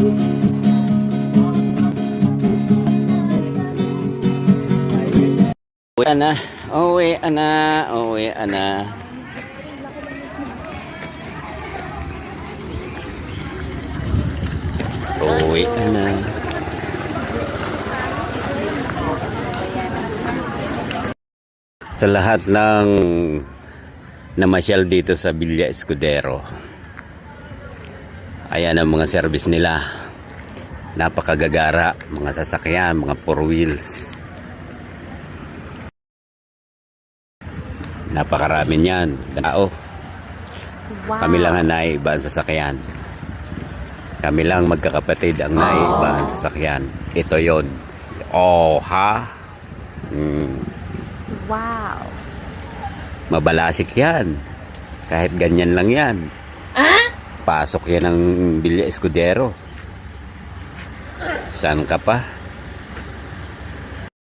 Uwi na, uwi na, uwi na. Uwi na. Sa lahat ng namasyal dito sa Villa Escudero, ayan ang mga service nila. Napakagagara, mga sasakyan, mga four wheels. Napakarami niyan. Tao. Wow. Kami lang ang naiba ang sasakyan. Kami lang magkakapatid ang naiba ang sasakyan. Ito yon. Oh, ha? Wow. Mabalasik yan. Kahit ganyan lang yan. Pasok yan ng Villa Escudero. Saan ka pa?